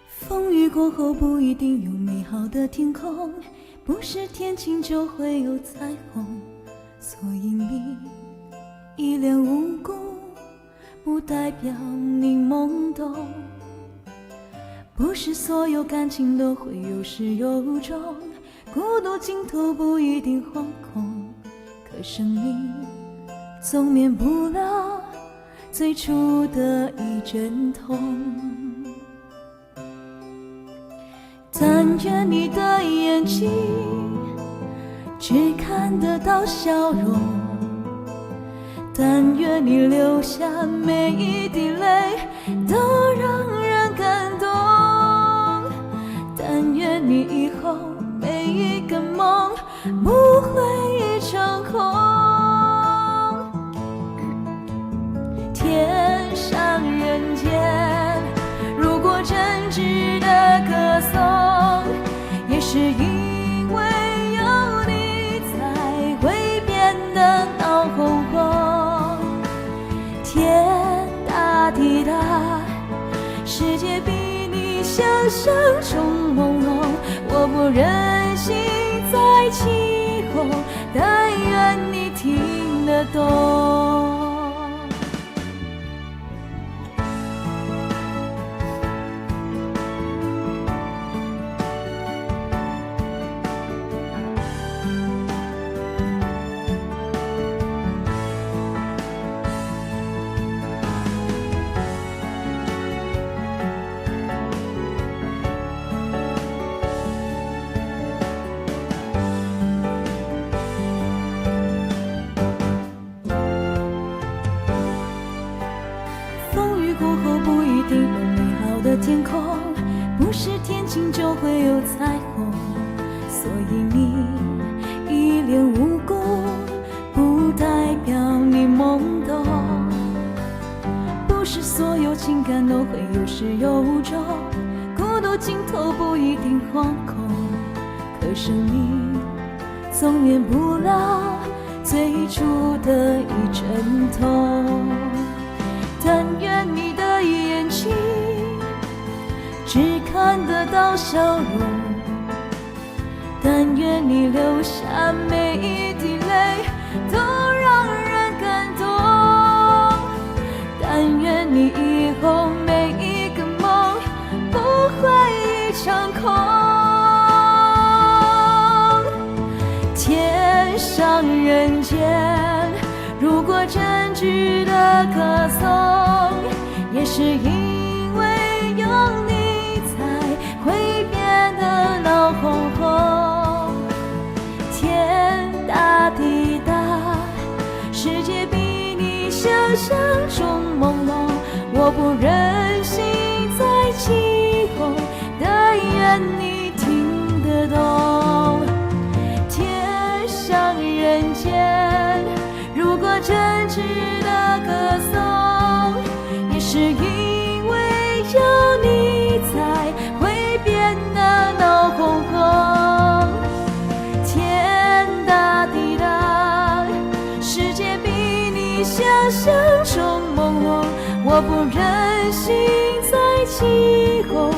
风雨过后不一定有美好的天空，不是天晴就会有彩虹，所以你一脸无辜，不代表你懵懂。不是所有感情都会有始有终，孤独尽头不一定惶恐，可生命总免不了最初的一阵痛。但愿你的眼睛只看得到笑容，但愿你流下每一滴泪都让人感动，但愿你以后每一个梦不会一场空。天上人间，如果真值得歌颂，也是因为有你才会变得闹哄哄。天大地大，世界比你想象中朦胧，我不忍心再起哄，但愿你听得懂。天空不是天晴就会有彩虹，所以你一脸无辜，不代表你懵懂。不是所有情感都会有始有终，孤独尽头不一定惶恐，可生命总免不了最初的一阵痛。但愿你的眼睛只看得到笑容，但愿你流下每一滴泪都让人感动，但愿你以后每一个梦不会一场空。天上人间，如果真值得歌颂，也是因为有你会变得闹哄哄。天大地大，世界比你想象中朦胧，我不忍心再起哄，但愿你听得懂。天上人间，如果真值得歌颂，也是因为有你才会变得闹哄哄。天大地大，世界比你想象中朦胧，我不忍心再起哄，